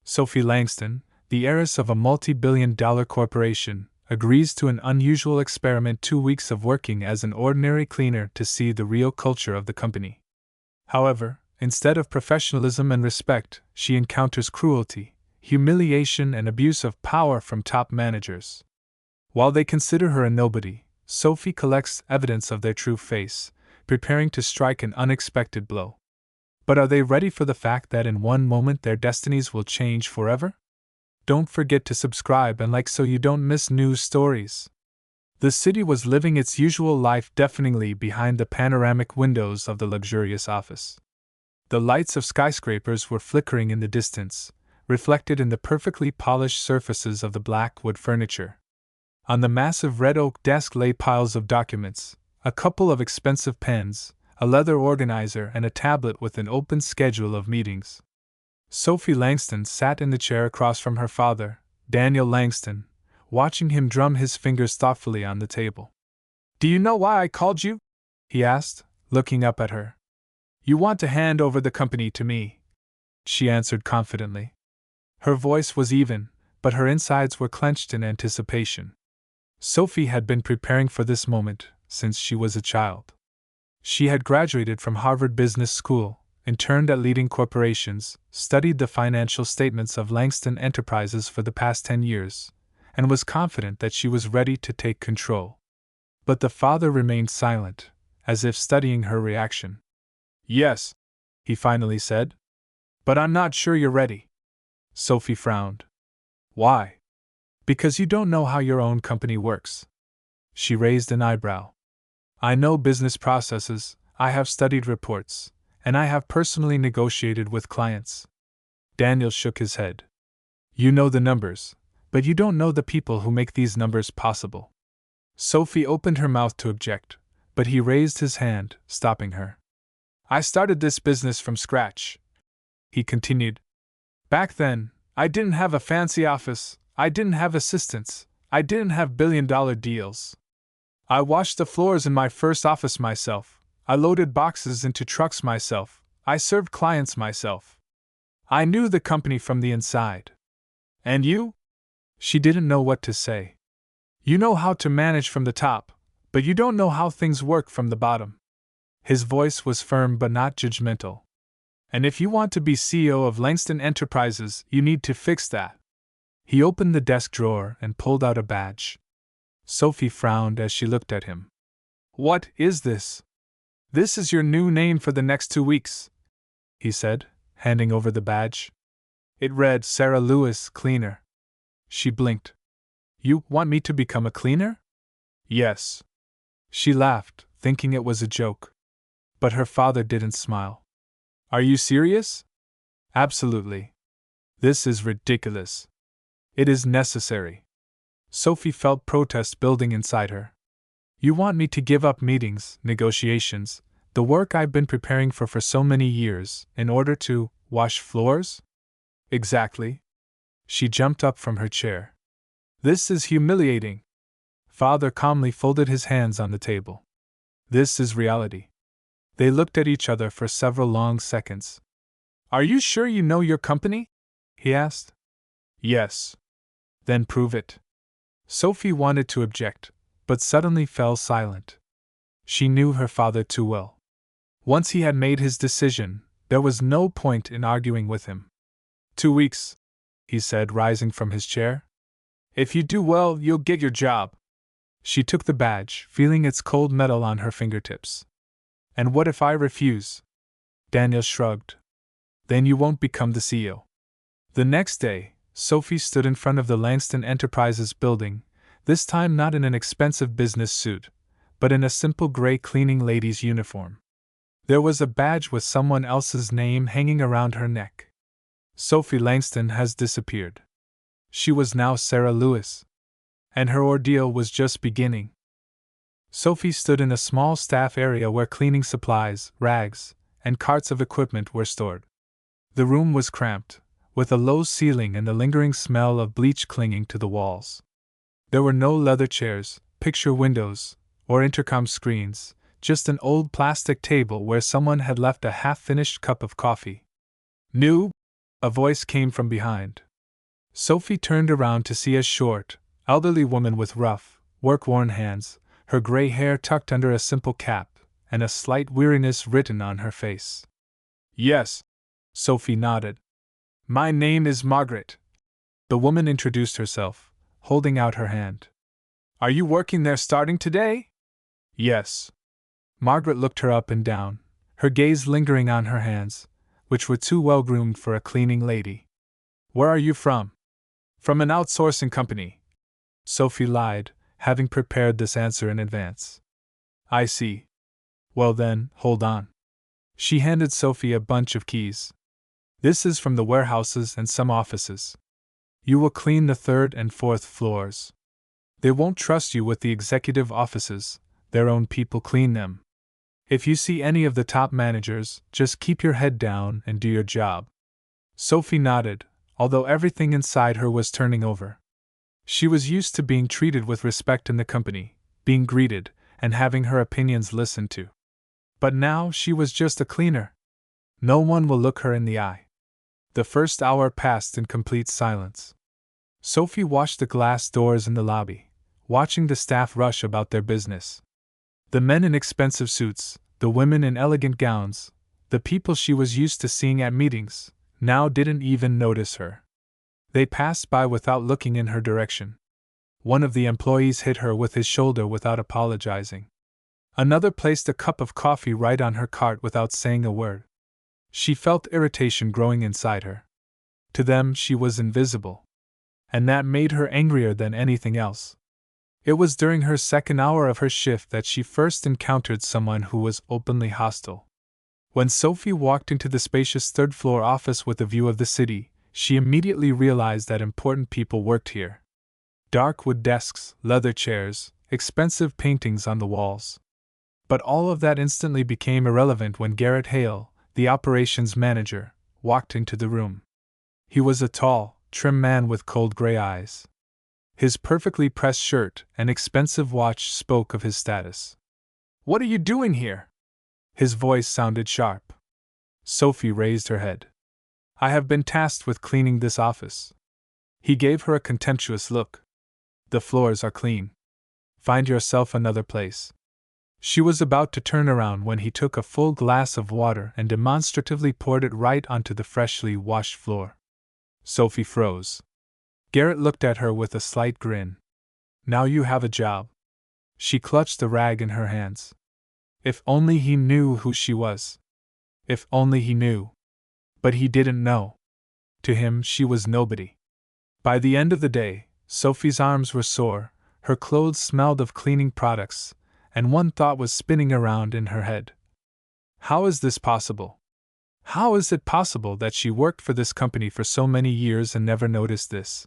Sophie Langston, the heiress of a multi-billion-dollar corporation, agrees to an unusual experiment: 2 weeks of working as an ordinary cleaner to see the real culture of the company. However, instead of professionalism and respect, she encounters cruelty, humiliation, and abuse of power from top managers. While they consider her a nobody, Sophie collects evidence of their true face, preparing to strike an unexpected blow. But are they ready for the fact that in one moment their destinies will change forever? Don't forget to subscribe and like so you don't miss news stories. The city was living its usual life deafeningly behind the panoramic windows of the luxurious office. The lights of skyscrapers were flickering in the distance, reflected in the perfectly polished surfaces of the black wood furniture. On the massive red oak desk lay piles of documents, a couple of expensive pens, a leather organizer, and a tablet with an open schedule of meetings. Sophie Langston sat in the chair across from her father, Daniel Langston, watching him drum his fingers thoughtfully on the table. "Do you know why I called you?" he asked, looking up at her. "You want to hand over the company to me," she answered confidently. Her voice was even, but her insides were clenched in anticipation. Sophie had been preparing for this moment since she was a child. She had graduated from Harvard Business School, interned at leading corporations, studied the financial statements of Langston Enterprises for the past 10 years, and was confident that she was ready to take control. But the father remained silent, as if studying her reaction. "Yes," he finally said. "But I'm not sure you're ready." Sophie frowned. "Why?" "Because you don't know how your own company works." She raised an eyebrow. "I know business processes, I have studied reports, and I have personally negotiated with clients." Daniel shook his head. "You know the numbers, but you don't know the people who make these numbers possible." Sophie opened her mouth to object, but he raised his hand, stopping her. "I started this business from scratch," he continued. "Back then, I didn't have a fancy office, I didn't have assistants, I didn't have billion-dollar deals. I washed the floors in my first office myself, I loaded boxes into trucks myself, I served clients myself. I knew the company from the inside. And you?" She didn't know what to say. "You know how to manage from the top, but you don't know how things work from the bottom." His voice was firm but not judgmental. "And if you want to be CEO of Langston Enterprises, you need to fix that." He opened the desk drawer and pulled out a badge. Sophie frowned as she looked at him. "What is this?" "This is your new name for the next 2 weeks," he said, handing over the badge. It read Sarah Lewis, cleaner. She blinked. "You want me to become a cleaner?" "Yes." She laughed, thinking it was a joke. But her father didn't smile. "Are you serious?" "Absolutely. This is ridiculous." "It is necessary." Sophie felt protest building inside her. "You want me to give up meetings, negotiations, the work I've been preparing for so many years, in order to wash floors?" "Exactly." She jumped up from her chair. "This is humiliating." Father calmly folded his hands on the table. "This is reality." They looked at each other for several long seconds. "Are you sure you know your company?" he asked. "Yes." "Then prove it." Sophie wanted to object, but suddenly fell silent. She knew her father too well. Once he had made his decision, there was no point in arguing with him. 2 weeks, he said, rising from his chair. "If you do well, you'll get your job." She took the badge, feeling its cold metal on her fingertips. "And what if I refuse?" Daniel shrugged. "Then you won't become the CEO." The next day, Sophie stood in front of the Langston Enterprises building, this time not in an expensive business suit, but in a simple gray cleaning lady's uniform. There was a badge with someone else's name hanging around her neck. Sophie Langston has disappeared. She was now Sarah Lewis. And her ordeal was just beginning. Sophie stood in a small staff area where cleaning supplies, rags, and carts of equipment were stored. The room was cramped, with a low ceiling and the lingering smell of bleach clinging to the walls. There were no leather chairs, picture windows, or intercom screens, just an old plastic table where someone had left a half-finished cup of coffee. "New?" A voice came from behind. Sophie turned around to see a short, elderly woman with rough, work-worn hands, her gray hair tucked under a simple cap, and a slight weariness written on her face. Yes, Sophie nodded. My name is Margaret. The woman introduced herself, holding out her hand. Are you working there starting today? Yes. Margaret looked her up and down, her gaze lingering on her hands, which were too well groomed for a cleaning lady. Where are you from? From an outsourcing company. Sophie lied, having prepared this answer in advance. I see. Well then, hold on. She handed Sophie a bunch of keys. This is from the warehouses and some offices. You will clean the 3rd and 4th floors. They won't trust you with the executive offices, their own people clean them. If you see any of the top managers, just keep your head down and do your job. Sophie nodded, although everything inside her was turning over. She was used to being treated with respect in the company, being greeted, and having her opinions listened to. But now she was just a cleaner. No one will look her in the eye. The first hour passed in complete silence. Sophie watched the glass doors in the lobby, watching the staff rush about their business. The men in expensive suits, the women in elegant gowns, the people she was used to seeing at meetings, now didn't even notice her. They passed by without looking in her direction. One of the employees hit her with his shoulder without apologizing. Another placed a cup of coffee right on her cart without saying a word. She felt irritation growing inside her. To them, she was invisible. And that made her angrier than anything else. It was during her second hour of her shift that she first encountered someone who was openly hostile. When Sophie walked into the spacious 3rd floor office with a view of the city, she immediately realized that important people worked here. Dark wood desks, leather chairs, expensive paintings on the walls. But all of that instantly became irrelevant when Garrett Hale, the operations manager, walked into the room. He was a tall, trim man with cold gray eyes. His perfectly pressed shirt and expensive watch spoke of his status. What are you doing here? His voice sounded sharp. Sophie raised her head. I have been tasked with cleaning this office. He gave her a contemptuous look. The floors are clean. Find yourself another place. She was about to turn around when he took a full glass of water and demonstratively poured it right onto the freshly washed floor. Sophie froze. Garrett looked at her with a slight grin. Now you have a job. She clutched the rag in her hands. If only he knew who she was. If only he knew. But he didn't know. To him, she was nobody. By the end of the day, Sophie's arms were sore, her clothes smelled of cleaning products, and one thought was spinning around in her head. How is this possible? How is it possible that she worked for this company for so many years and never noticed this?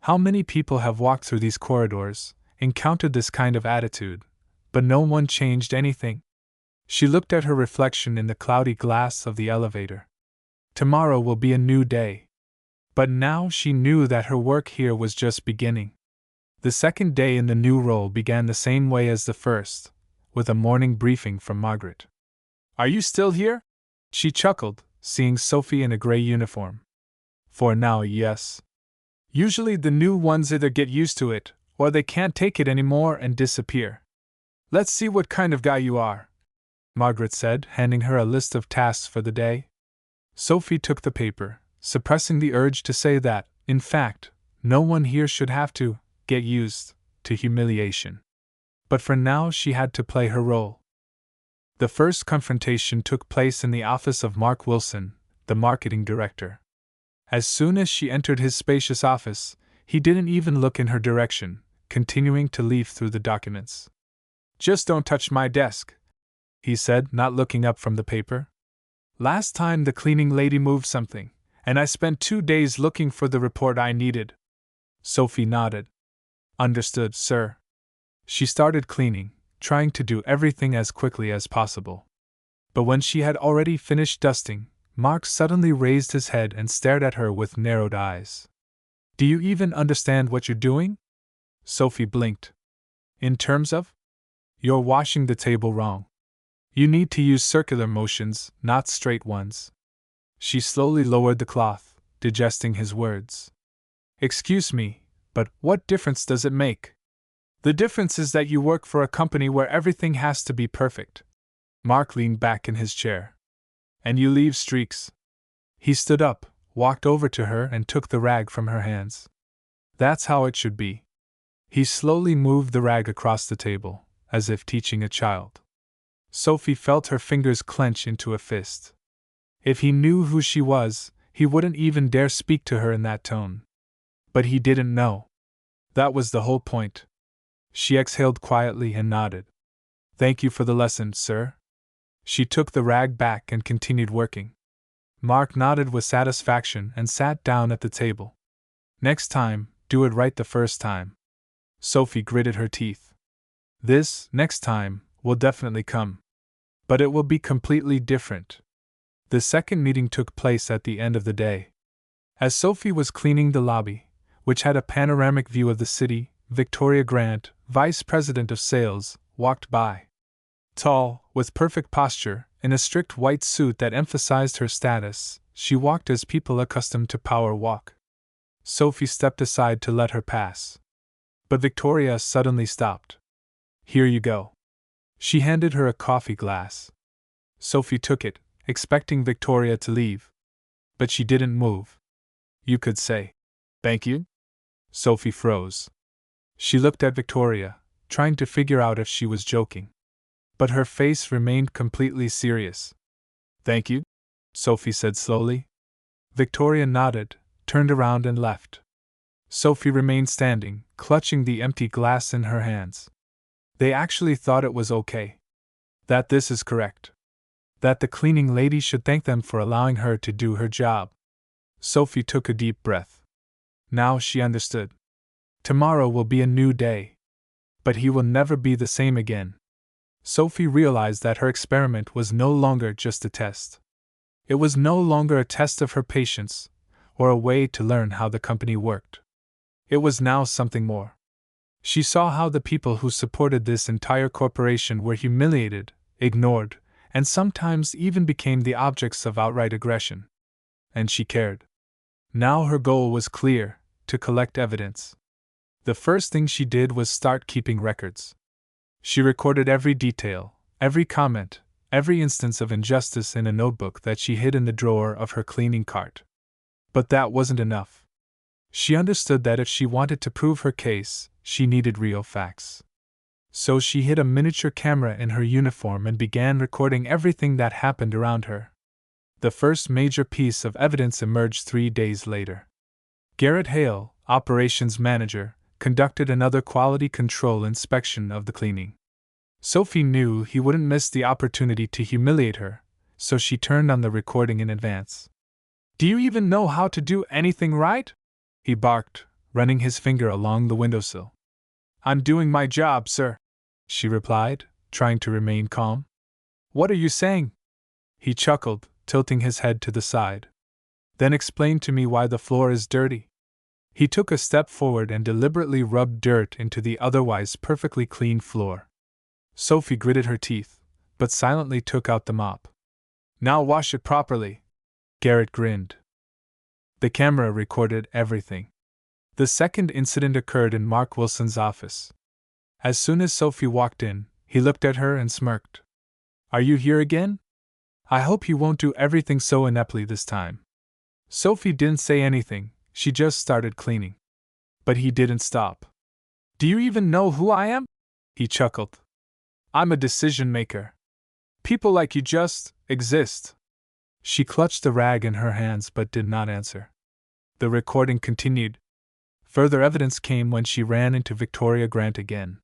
How many people have walked through these corridors, encountered this kind of attitude, but no one changed anything? She looked at her reflection in the cloudy glass of the elevator. Tomorrow will be a new day. But now she knew that her work here was just beginning. The second day in the new role began the same way as the first, with a morning briefing from Margaret. Are you still here? She chuckled, seeing Sophie in a gray uniform. For now, yes. Usually the new ones either get used to it, or they can't take it anymore and disappear. Let's see what kind of guy you are, Margaret said, handing her a list of tasks for the day. Sophie took the paper, suppressing the urge to say that, in fact, no one here should have to get used to humiliation. But for now she had to play her role. The first confrontation took place in the office of Mark Wilson, the marketing director. As soon as she entered his spacious office, he didn't even look in her direction, continuing to leaf through the documents. Just don't touch my desk, he said, not looking up from the paper. Last time the cleaning lady moved something, and I spent 2 days looking for the report I needed. Sophie nodded. Understood, sir. She started cleaning, trying to do everything as quickly as possible. But when she had already finished dusting, Mark suddenly raised his head and stared at her with narrowed eyes. Do you even understand what you're doing? Sophie blinked. In terms of? You're washing the table wrong. You need to use circular motions, not straight ones. She slowly lowered the cloth, digesting his words. Excuse me, but what difference does it make? The difference is that you work for a company where everything has to be perfect. Mark leaned back in his chair. And you leave streaks. He stood up, walked over to her, and took the rag from her hands. That's how it should be. He slowly moved the rag across the table, as if teaching a child. Sophie felt her fingers clench into a fist. If he knew who she was, he wouldn't even dare speak to her in that tone. But he didn't know. That was the whole point. She exhaled quietly and nodded. Thank you for the lesson, sir. She took the rag back and continued working. Mark nodded with satisfaction and sat down at the table. Next time, do it right the first time. Sophie gritted her teeth. This, next time, will definitely come. But it will be completely different. The second meeting took place at the end of the day. As Sophie was cleaning the lobby, which had a panoramic view of the city, Victoria Grant, Vice President of Sales, walked by. Tall, with perfect posture, in a strict white suit that emphasized her status, she walked as people accustomed to power walk. Sophie stepped aside to let her pass. But Victoria suddenly stopped. Here you go. She handed her a coffee glass. Sophie took it, expecting Victoria to leave. But she didn't move. You could say, thank you? Sophie froze. She looked at Victoria, trying to figure out if she was joking. But her face remained completely serious. Thank you? Sophie said slowly. Victoria nodded, turned around and left. Sophie remained standing, clutching the empty glass in her hands. They actually thought it was okay. That this is correct. That the cleaning lady should thank them for allowing her to do her job. Sophie took a deep breath. Now she understood. Tomorrow will be a new day. But he will never be the same again. Sophie realized that her experiment was no longer just a test. It was no longer a test of her patience, or a way to learn how the company worked. It was now something more. She saw how the people who supported this entire corporation were humiliated, ignored, and sometimes even became the objects of outright aggression. And she cared. Now her goal was clear: to collect evidence. The first thing she did was start keeping records. She recorded every detail, every comment, every instance of injustice in a notebook that she hid in the drawer of her cleaning cart. But that wasn't enough. She understood that if she wanted to prove her case, she needed real facts. So she hid a miniature camera in her uniform and began recording everything that happened around her. The first major piece of evidence emerged 3 days later. Garrett Hale, operations manager, conducted another quality control inspection of the cleaning. Sophie knew he wouldn't miss the opportunity to humiliate her, so she turned on the recording in advance. Do you even know how to do anything right? He barked, running his finger along the windowsill. I'm doing my job, sir, she replied, trying to remain calm. What are you saying? He chuckled, tilting his head to the side. Then explain to me why the floor is dirty. He took a step forward and deliberately rubbed dirt into the otherwise perfectly clean floor. Sophie gritted her teeth, but silently took out the mop. Now wash it properly. Garrett grinned. The camera recorded everything. The second incident occurred in Mark Wilson's office. As soon as Sophie walked in, he looked at her and smirked. Are you here again? I hope you won't do everything so ineptly this time. Sophie didn't say anything, she just started cleaning. But he didn't stop. Do you even know who I am? He chuckled. I'm a decision maker. People like you just exist. She clutched the rag in her hands but did not answer. The recording continued. Further evidence came when she ran into Victoria Grant again.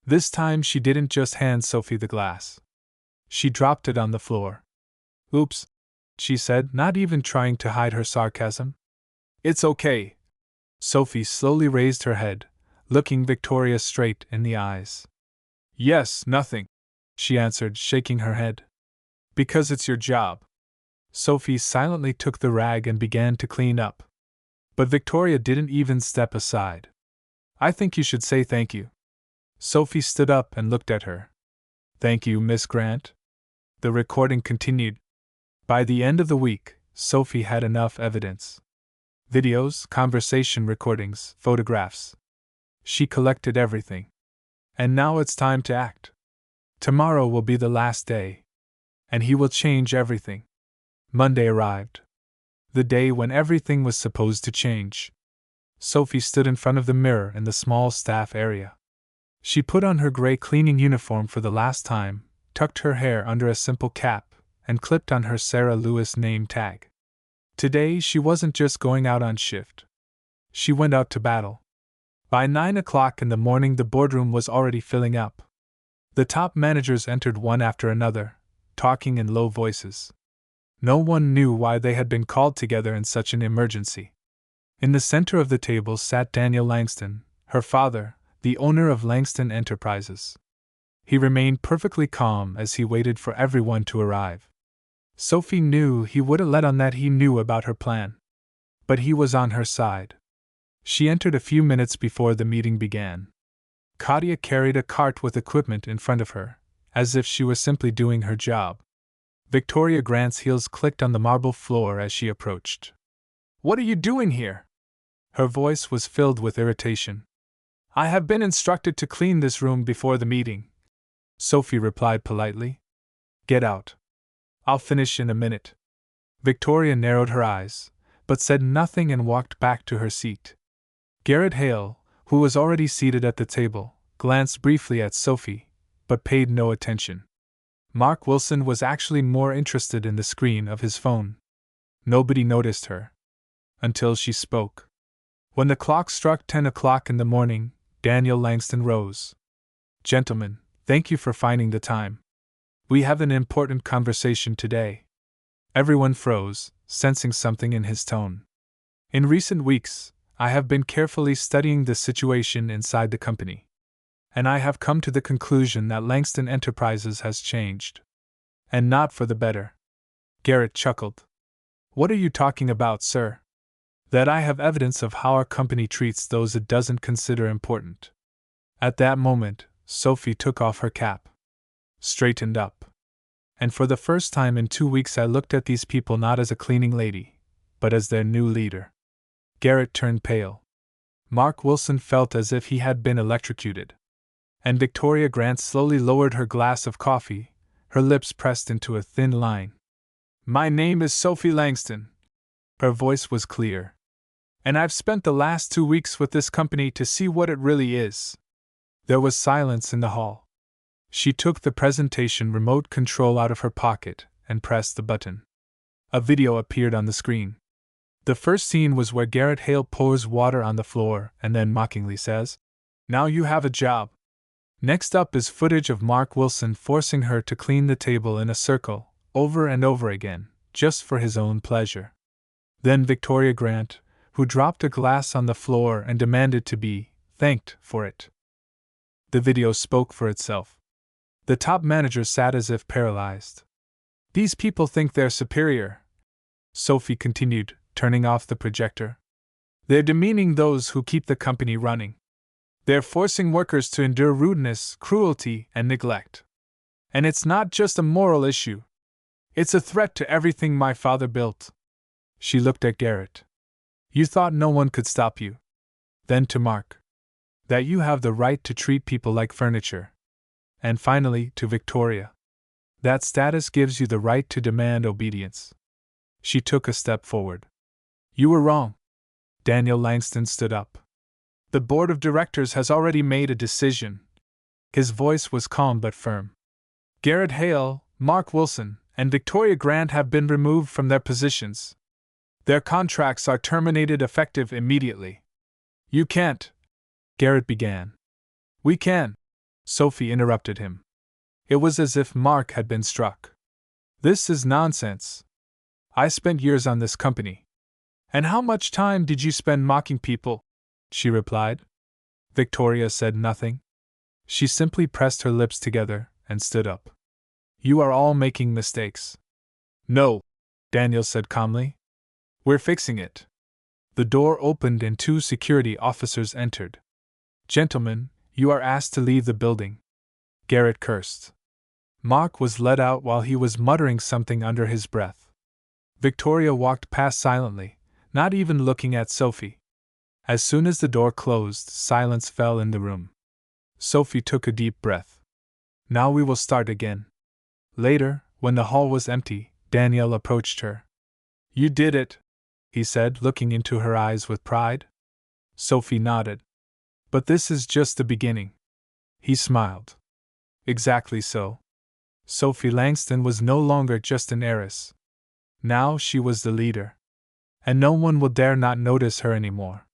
This time she didn't just hand Sophie the glass. She dropped it on the floor. Oops, she said, not even trying to hide her sarcasm. It's okay. Sophie slowly raised her head, looking Victoria straight in the eyes. Yes, nothing, she answered, shaking her head. Because it's your job. Sophie silently took the rag and began to clean up. But Victoria didn't even step aside. I think you should say thank you. Sophie stood up and looked at her. Thank you, Miss Grant. The recording continued. By the end of the week, Sophie had enough evidence. Videos, conversation recordings, photographs. She collected everything. And now it's time to act. Tomorrow will be the last day. And he will change everything. Monday arrived. The day when everything was supposed to change. Sophie stood in front of the mirror in the small staff area. She put on her gray cleaning uniform for the last time, tucked her hair under a simple cap, and clipped on her Sarah Lewis name tag. Today she wasn't just going out on shift. She went out to battle. By 9 o'clock in the morning the boardroom was already filling up. The top managers entered one after another, talking in low voices. No one knew why they had been called together in such an emergency. In the center of the table sat Daniel Langston, her father, the owner of Langston Enterprises. He remained perfectly calm as he waited for everyone to arrive. Sophie knew he wouldn't let on that he knew about her plan. But he was on her side. She entered a few minutes before the meeting began. Claudia carried a cart with equipment in front of her, as if she was simply doing her job. Victoria Grant's heels clicked on the marble floor as she approached. "What are you doing here?" Her voice was filled with irritation. "I have been instructed to clean this room before the meeting," Sophie replied politely. "Get out. I'll finish in a minute." Victoria narrowed her eyes, but said nothing and walked back to her seat. Garrett Hale, who was already seated at the table, glanced briefly at Sophie, but paid no attention. Mark Wilson was actually more interested in the screen of his phone. Nobody noticed her. Until she spoke. When the clock struck 10 o'clock in the morning, Daniel Langston rose. "Gentlemen, thank you for finding the time. We have an important conversation today." Everyone froze, sensing something in his tone. "In recent weeks, I have been carefully studying the situation inside the company. And I have come to the conclusion that Langston Enterprises has changed. And not for the better." Garrett chuckled. "What are you talking about, sir?" "That I have evidence of how our company treats those it doesn't consider important." At that moment, Sophie took off her cap. Straightened up. "And for the first time in 2 weeks I looked at these people not as a cleaning lady, but as their new leader." Garrett turned pale. Mark Wilson felt as if he had been electrocuted. And Victoria Grant slowly lowered her glass of coffee, her lips pressed into a thin line. "My name is Sophie Langston." Her voice was clear. "And I've spent the last 2 weeks with this company to see what it really is." There was silence in the hall. She took the presentation remote control out of her pocket and pressed the button. A video appeared on the screen. The first scene was where Garrett Hale pours water on the floor and then mockingly says, "Now you have a job." Next up is footage of Mark Wilson forcing her to clean the table in a circle, over and over again, just for his own pleasure. Then Victoria Grant, who dropped a glass on the floor and demanded to be thanked for it. The video spoke for itself. The top manager sat as if paralyzed. "These people think they're superior," Sophie continued, turning off the projector. "They're demeaning those who keep the company running. They're forcing workers to endure rudeness, cruelty, and neglect. And it's not just a moral issue. It's a threat to everything my father built." She looked at Garrett. "You thought no one could stop you." Then to Mark. "That you have the right to treat people like furniture." And finally, to Victoria. "That status gives you the right to demand obedience." She took a step forward. "You were wrong." Daniel Langston stood up. "The board of directors has already made a decision." His voice was calm but firm. "Garrett Hale, Mark Wilson, and Victoria Grant have been removed from their positions. Their contracts are terminated effective immediately." "You can't," Garrett began. "We can," Sophie interrupted him. It was as if Mark had been struck. "This is nonsense. I spent years on this company." "And how much time did you spend mocking people?" she replied. Victoria said nothing. She simply pressed her lips together and stood up. "You are all making mistakes." "No," Daniel said calmly. "We're fixing it." The door opened and 2 security officers entered. "Gentlemen, you are asked to leave the building," Garrett cursed. Mark was led out while he was muttering something under his breath. Victoria walked past silently, not even looking at Sophie. As soon as the door closed, silence fell in the room. Sophie took a deep breath. Now we will start again. Later, when the hall was empty, Daniel approached her. You did it, he said, looking into her eyes with pride. Sophie nodded. But this is just the beginning. He smiled. Exactly so. Sophie Langston was no longer just an heiress. Now she was the leader. And no one will dare not notice her anymore.